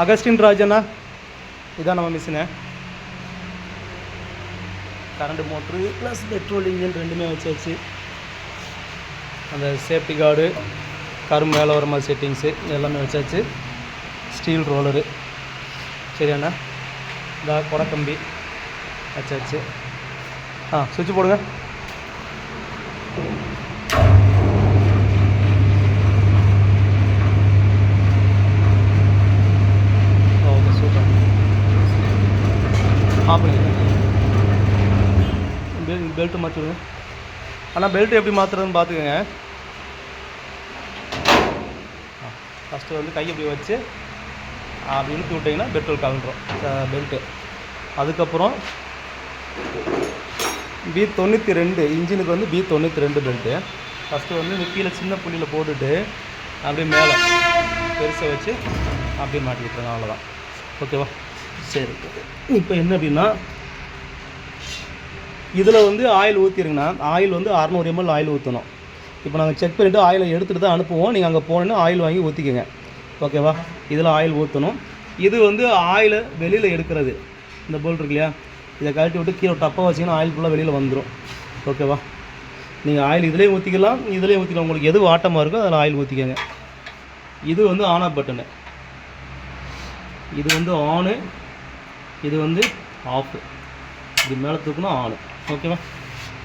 Augustine ராஜண்ணா, இதான் நம்ம machine. Current motor plus petrol engine ரெண்டுமே வச்சாச்சு. அந்த சேஃப்டி கார்டு, கரும்பு மேலே வர மாதிரி செட்டிங்ஸு எல்லாமே வச்சாச்சு. Steel roller சரியாண்ணா. இந்த கொடக்கம்பி வச்சாச்சு. சுவிட்ச் போடுங்க. Okay super. பண்ணிடுங்க. பெல்ட்டு மாற்றிடுங்க. ஆனால் பெல்ட்டு எப்படி மாற்றுறதுன்னு பார்த்துக்கோங்க. ஃபஸ்ட்டு வந்து கை எப்படி வச்சு அப்படி இழுத்து விட்டிங்கன்னா பெட்ரோல் கலந்துரும் பெல்ட்டு. அதுக்கப்புறம் B92 இன்ஜினுக்கு வந்து B92 பெல்ட்டு. ஃபஸ்ட்டு வந்து இந்த கீழே சின்ன புள்ளியில் போட்டுட்டு அப்படியே மேலே பெருசை வச்சு அப்படியே மாட்டி விட்டுருங்க. அவ்வளோதான். ஓகேவா? சரி. இப்போ என்ன அப்படின்னா இதில் வந்து ஆயில் ஊற்றிருங்கண்ணா. ஆயில் வந்து 600 ml ஆயில் ஊற்றணும். இப்போ நாங்கள் செக் பண்ணிவிட்டு ஆயிலை எடுத்துகிட்டு தான் அனுப்புவோம். நீங்கள் அங்கே போனோன்னா ஆயில் வாங்கி ஊற்றிக்கோங்க. ஓகேவா? இதில் ஆயில் ஊற்றணும். இது வந்து ஆயிலை வெளியில் எடுக்கிறது. இந்த போல்ட் இருக்கு இல்லையா, இதை கழட்டி விட்டு கீழே டப்பாக வச்சிங்கன்னா ஆயில் ஃபுல்லாக வெளியில் வந்துடும். ஓகேவா? நீங்கள் ஆயில் இதுலேயும் ஊற்றிக்கலாம், இதுலேயும் ஊற்றிக்கலாம். உங்களுக்கு எது வாட்டமாக இருக்கோ அதில் ஆயில் ஊற்றிக்கோங்க. இது வந்து ஆன் ஆஃப் பட்டனு. இது வந்து ஆனு, இது வந்து ஆஃபு. இது மேலே தூக்கணும் ஆனு. ஓகேவா?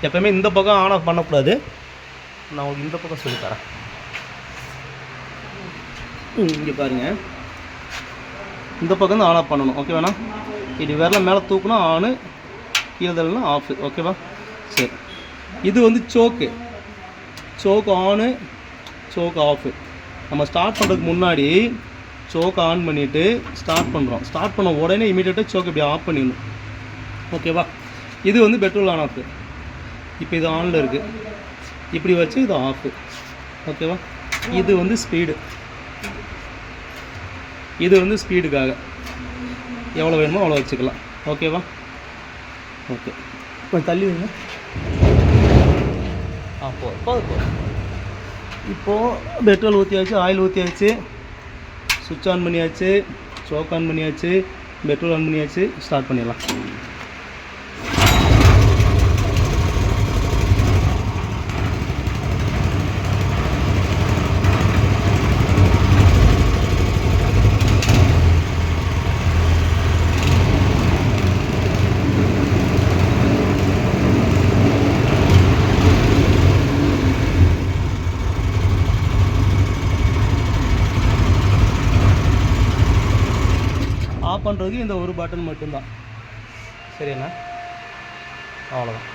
எப்போயுமே இந்த பக்கம் ஆன் ஆஃப் பண்ணக்கூடாது. நான் உங்களுக்கு இந்த பக்கம் சொல்லித்தரேன். இங்கே பாருங்கள், இந்த பக்கம் தான் ஆன் ஆஃப் பண்ணணும். ஓகேவாண்ணா? இது விரல மேலே தூக்கணும் ஆனு, கீழே தள்ளனா ஆஃபு. ஓகேவா? சரி. இது வந்து சோக்கு ஆனு, சோக்கு ஆஃபு. நம்ம ஸ்டார்ட் பண்ணுறதுக்கு முன்னாடி சோக்கை ஆன் பண்ணிவிட்டு ஸ்டார்ட் பண்ணுறோம். ஸ்டார்ட் பண்ண உடனே இமீடியட்டாக சோக்கு இப்படி ஆஃப் பண்ணிடணும். ஓகேவா? இது வந்து பெட்ரோல் ஆன் ஆஃபு. இப்போ இது ஆனில் இருக்குது. இப்படி வச்சு இது ஆஃபு. ஓகேவா? இது வந்து ஸ்பீடு. இது வந்து ஸ்பீடுக்காக எவ்வளோ வேணுமோ அவ்வளோ வச்சுக்கலாம். ஓகேவா? ஓகே. கொஞ்சம் தள்ளி வைங்க. போதும். இப்போது பெட்ரோல் ஊற்றியாச்சு, ஆயில் ஊற்றியாச்சு, சுவிட்ச் ஆன் பண்ணியாச்சு, சோக் ஆன் பண்ணியாச்சு, பெட்ரோல் ஆன் பண்ணியாச்சு. ஸ்டார்ட் பண்ணிடலாம். ஆஃப் பண்ணுறதுக்கு இந்த ஒரு பட்டன் மட்டும்தான். சரிண்ணா? அவ்வளோதான்.